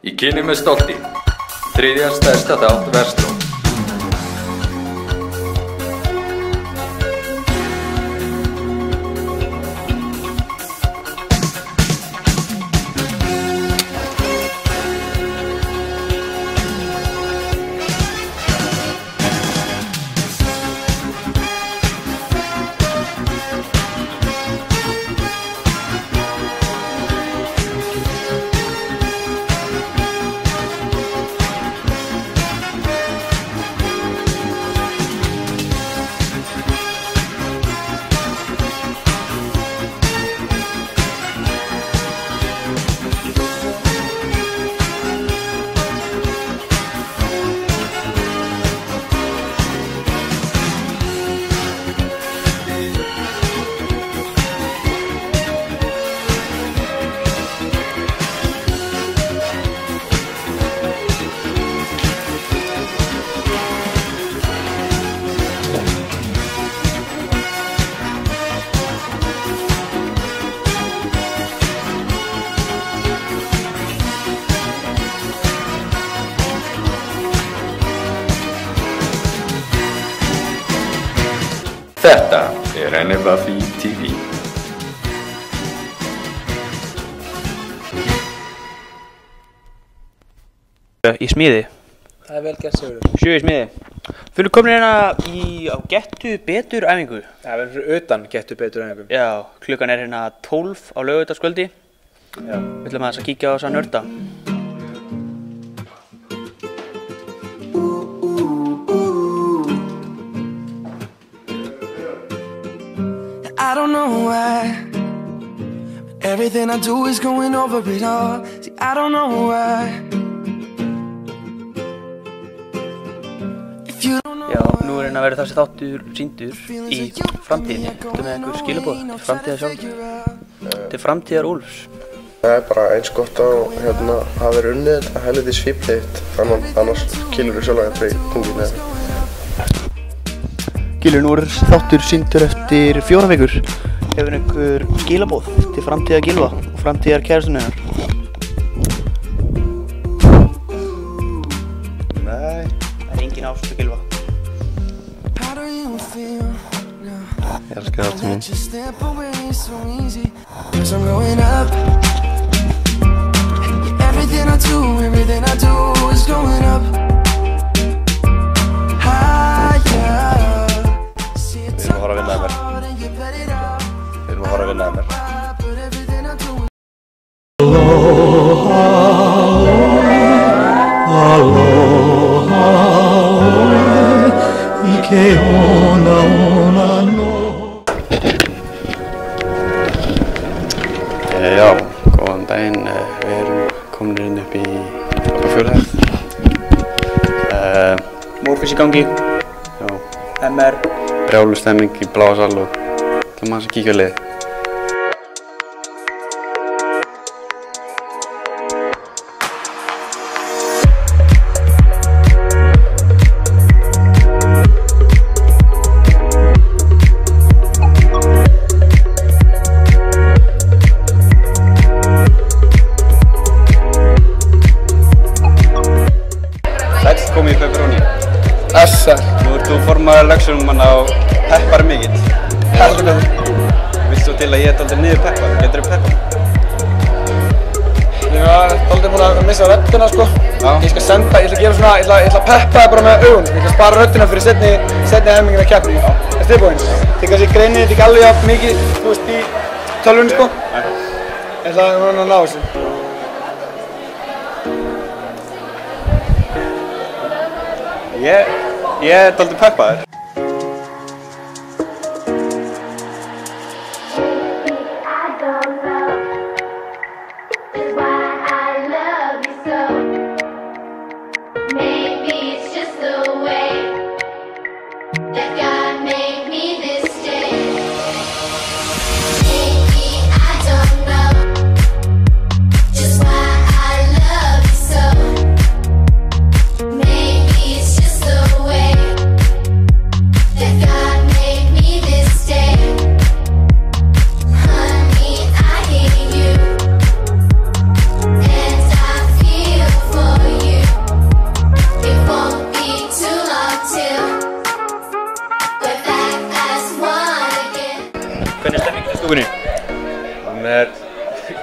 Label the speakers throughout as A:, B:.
A: Í kyni með stolti, þriðja stærsta þátt Vestló. Þetta NFAFI TV.
B: Í smíði.
C: Það vel gert, Sigurður.
B: 7 í smíði. Fyrir komin hérna á Gettu betur æfingu.
C: Já, við erum fyrir utan Gettu betur æfingu.
B: Já, klukkan hérna 12 á laugardagskvöldi. Já. Við ætlum að kíkja á þessa nörda.
D: I don't know why, but everything I do is going over it all. See, I don't know why. If you don't know.
B: Já, nú hérna verður þessi þáttur sýndur í framtíðinni. Þetta með einhver skilaboð til framtíðar sjálf. Til framtíðar Úlfs.
E: Það bara eins gott að hafa verið unnið þetta helviti svipleitt, annars kýlur við sjálf að það pungin eða.
B: Gylfi, nú er þáttur sýndur eftir 4 vikur. Hefur einhver skilaboð til framtíðar Gylfa og framtíðar kærastunni hennar?
E: Nei.
B: Það er engin ást til Gylfa.
E: Ég elska þáttu mín.
D: Everything I do is going up.
E: Við erum að fara að vinna að mér. Já, góðan daginn. Við erum komin inn upp í fjórhæð.
B: Morfís í gangi.
E: Já.
B: MR.
E: Brjálu stemming í bláa sal og ætlum að kíkja á liðið. Sæll komið í pepperoni.
C: Assar.
E: Nú ert þú formaður leikstjóramanna á Peppar mikill.
C: Heldur betur.
E: Vilt þú til að ég er dálítið niður peppar? Geturðu peppar?
C: Ég var dálítið búinn að missa röddina, sko.
E: Já.
C: Ég ætla að gera svona, ég ætla að peppa það bara með augun. Ég ætla að spara röddina fyrir seinni helmingina keppni. Er þið búinn? Þið kannski greinið þetta ekki alveg jafn mikið, þú veist, í tölvunni, sko. Ég ætla að ná þessu.
E: Ég er dálítið peppaður.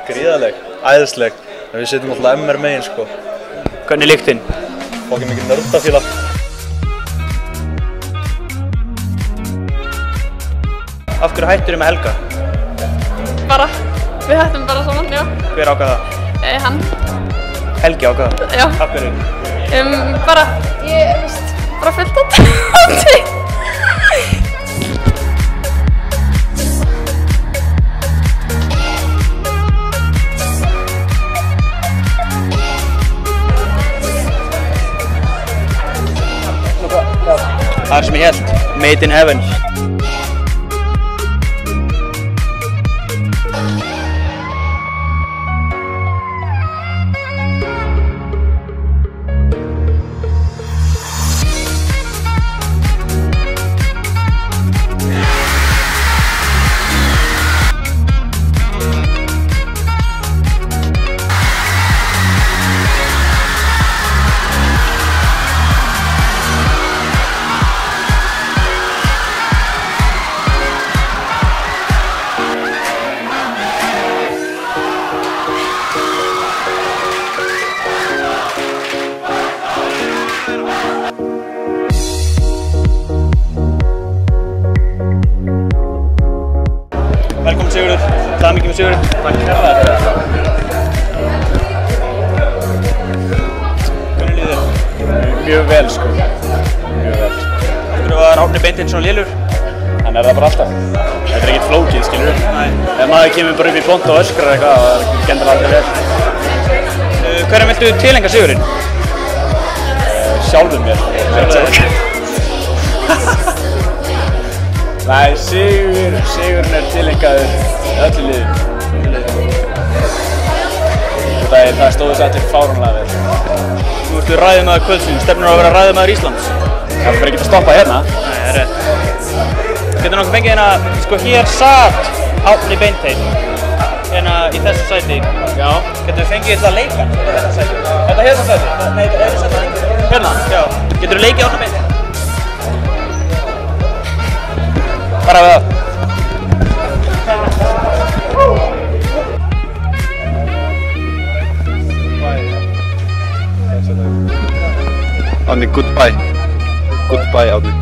F: Gríðarleg, æðisleg. En við setjum alltaf MR megin, sko.
B: Hvernig er lyktin?
F: Fokkið mikið nördafíla.
B: Af hverju hættirðu með Helga?
G: Bara, við hættum bara saman, já.
B: Hver ákvað það?
G: Hann.
B: Helgi ákvað það?
G: Já.
B: Af hverju?
G: Bara, ég veist, bara fullt á því.
B: Það er sem ég held. Made in heaven. Velkomin Sigurður, það mikið með Sigurður. Takk fyrir það. Hvernig líður þér?
F: Mjög vel, sko. Mjög vel.
B: Þú var Árni Beinteinsson svona lélur?
F: Hann er það bara alltaf. Þetta er ekkert flókið, skilur.
B: Nei.
F: Ef maður kemur bara upp í pontu og öskrar eitthvað, það gengur aldrei vel.
B: Hvernig viltu tilengja Sigurðinn?
F: Sjálfum mér. Nei, Sigurinn er tilengaður öllu liðinu. Það stóðu sér allir fáránlega vel.
B: Nú ertu ræðumaður kvöldsins, stefnir á að vera ræðumaður Íslands.
F: Það fyrir ekki að stoppa hérna.
B: Nei, það er rétt. Getur nokkuð fengið hérna, sko hér satt Árni Beinteinn hérna í þessu sæti.
F: Já.
B: Getur fengið þetta að leika þetta sæti? Þetta hérna sæti? Nei, þetta er sæti hérna. Já. Getur þú leikið Árni Beinteinn? Bara við það.
F: Árni, goodbye. Goodbye, Árni.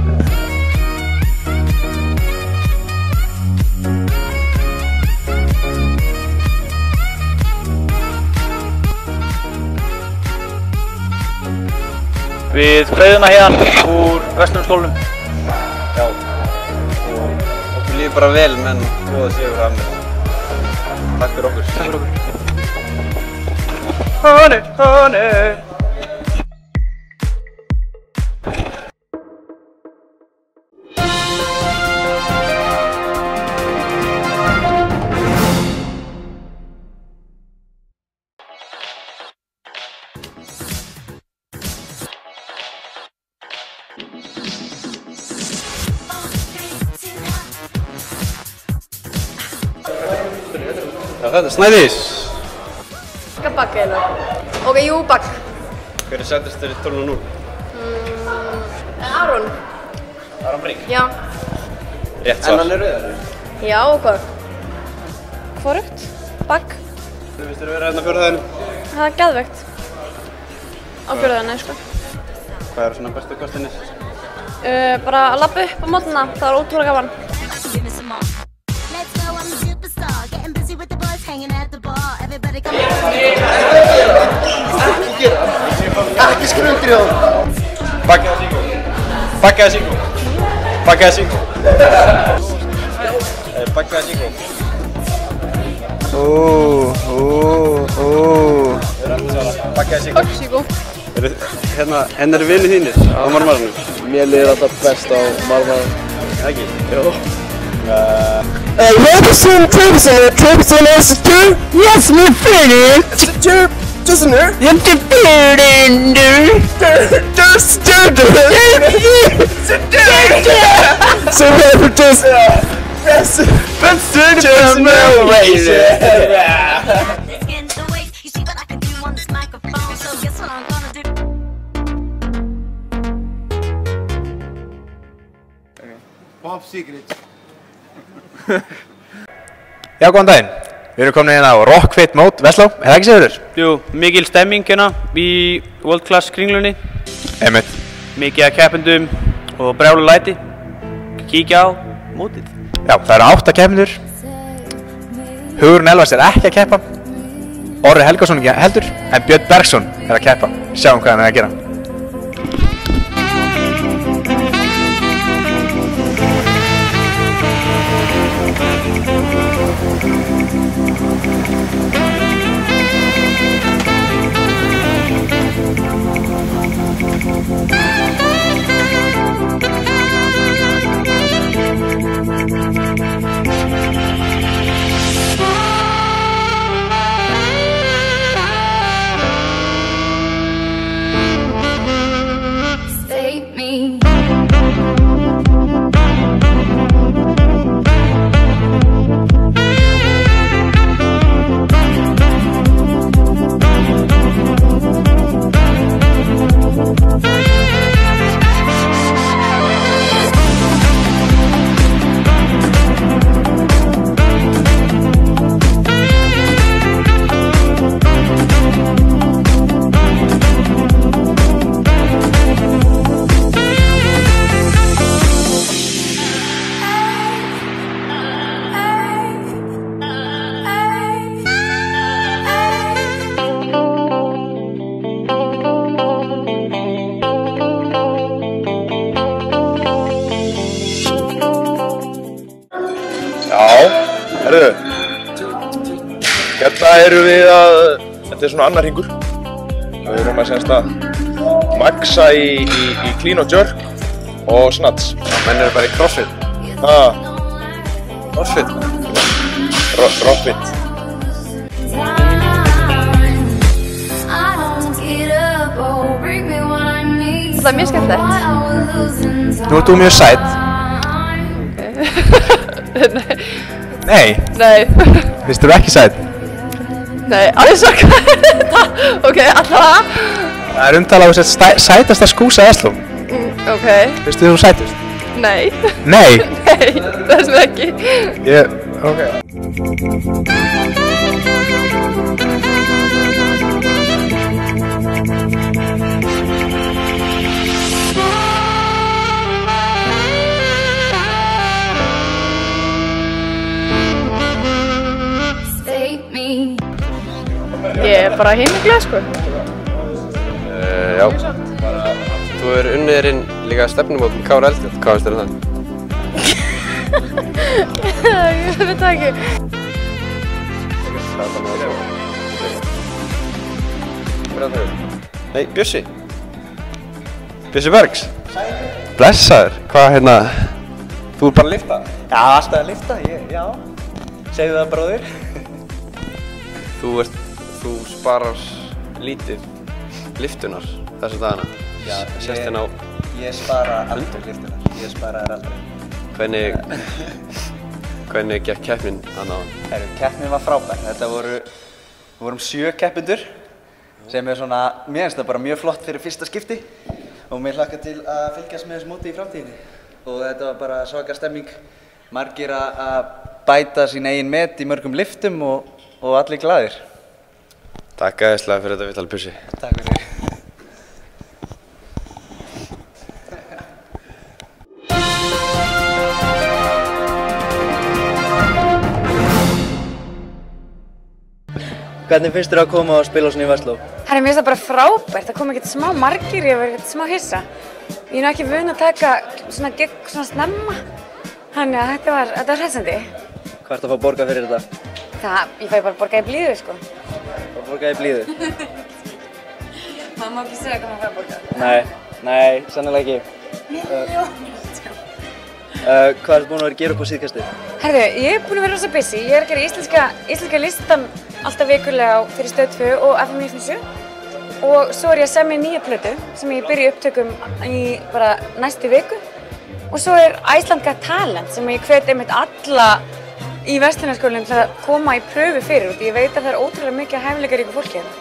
B: Við kveðum það hérna úr Vestlunarskólanum.
F: Já. Okkur líður bara vel, menn góða sigur að mér. Takk fyrir okkur.
B: Takk fyrir okkur. Honey, honey.
F: Já, þetta er Snædís.
G: Bakk eða? Ok, jú, bakk.
F: Hver er sættistur í 12-0?
G: Aron.
F: Aron Brink.
G: Já.
F: Rétt svar. En hann er rauðari?
G: Já, og hvað? Hvorugt? Bakk.
F: Þú finnst þér að vera hérna á fjórðaðinu?
G: Það er geðveikt. Á fjórðaðinu, sko.
F: Hvað eru svona bestu kostinni?
G: Bara að labba upp á mótnana, það er ótrúlega gaman.
C: Ekki skrundir í það.
F: Bakk eða Siggo? Bakk eða Siggo? Bakk eða Siggo? Bakk eða Siggo? Bakk eða Siggo?
G: Bakk, Siggo.
F: Hérna, henn eru vinið þínir á Marmaranum? Mér liður alltaf best á Marmaranum. Ekki? Jó.
C: Robinson, Robinson is a two. Yes, my friend. It's a two. Tusen nu? Jag är inte bjuden du. Så varför tusen? Men tusen nu
H: Pop secret.
I: Já, góðan daginn.
H: Við erum komin hérna á Rockfit mót Vestló, er það ekki Sigurður?
B: Jú, mikil stemming hérna í World Class kringlunni.
H: Einmitt.
B: Mikið af keppendum og brjálu læti. Kíkja á mótið.
H: Já, það eru 8 keppendur. Hugurinn Elvars er ekki að keppa. Orri Helgason ekki heldur, en Björn Bergsson er að keppa. Sjáum hvað hann er að gera.
E: Herðu, hérna erum við að, þetta er svona annar hringur. Við erum að semst að maxa í clean og jerk og snatch.
F: Menn eru bara í crossfit. Crossfit?
E: Rockfit.
G: Það mjög skemmtilegt.
H: Nú ert þú mjög sæt. Nei.
G: Nei.
H: Finnst þú ekki sæt?
G: Nei, alveg svo hvað er þetta? Ok, allavega.
H: Það er umtalað að sætasta skúsa Vestló.
G: Ok.
H: Finnst þú sætust?
G: Nei.
H: Nei?
G: Nei, þessum ekki.
H: Ok.
G: Ég er bara himinglað, sko.
F: Já. Þú hefur unnið þér inn líka stefnumót með Kára Eldjárn. Hvað finnst þér um það?
G: Ég veit það ekki.
F: Nei, Bjössi. Bjössi Bergs. Blessaður. Hvað hérna? Þú er bara að lifta?
I: Já, alltaf að lifta, já. Segðu það, bróðir.
F: Þú sparar lítið liftunar þessa dagana.
I: Já,
F: Sérstinn á...
I: Ég spara aldrei liftunar. Ég spara þær aldrei.
F: Hvernig gekk keppnin hann á hann?
I: Keppnin var frábær. Við vorum 7 keppendur sem er svona, mér finnst það bara mjög flott fyrir fyrsta skipti og mér hlakka til að fylgjast með þessu móti í framtíðinni. Og þetta var bara svaka stemming. Margir að bæta sín eigin met í mörgum liftum og allir glaðir.
F: Takk æðislega fyrir þetta viðtal, Bjössi.
I: Takk fyrir. Hvernig finnst þér að koma og spila svona í Vestló?
J: Mér finnst það bara frábært. Það kom ekkert smá margir, ég var ekkert smá hissa. Ég er nú ekki vön að taka svona gigg svona snemma. Þannig að þetta var hressandi.
I: Hvað ertu að fá borgað fyrir þetta?
J: Ég fæ bara borgað í blíðu, sko.
I: Fá borgað í blíðu?
J: Maður má ekki segja hvað maður fær borgað.
I: Nei, sennilega ekki. Hvað ertu búin að vera að gera upp á síðkastið?
J: Herðu, ég er búin að vera rosa busy. Ég er að gera íslenska listan alltaf vikulega fyrir Stöð 2 og FM 97. Og svo er ég að semja nýja plötu sem ég byrja upptökum í bara næstu viku. Og svo er Iceland Got Talent sem ég hvet einmitt alla í verslunarskólanum til að koma í pröfu fyrir út. Ég veit að það er ótrúlega mikið hæfileikaríku fólki hérna.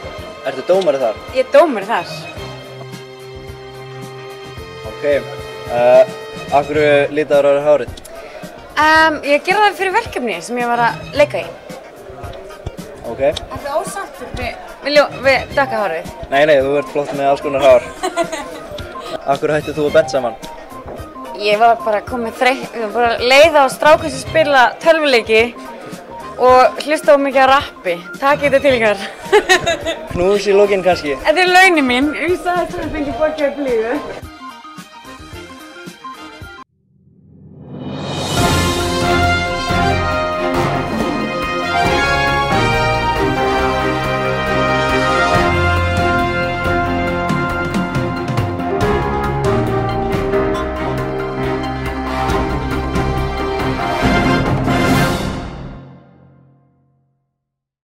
I: Ertu dómari þar?
J: Ég er dómari þar.
I: Ok. Af hverju litaður á hárið?
J: Ég gera það fyrir verkefni sem ég var að leika í.
I: Ok.
J: Ertu ósáttur við dökka hárið?
I: Nei, þú ert flott með alls konar hár. Akkur hættið þú að betta saman?
J: Ég var bara komið bara leið á strákum sem spila tölvuleiki og hlusta á mikið á rappi. Takk þetta til ykkar.
I: Knús í lokin kannski?
J: Þetta er launin mín. Ég sagði að það fengi bókið að blíðu.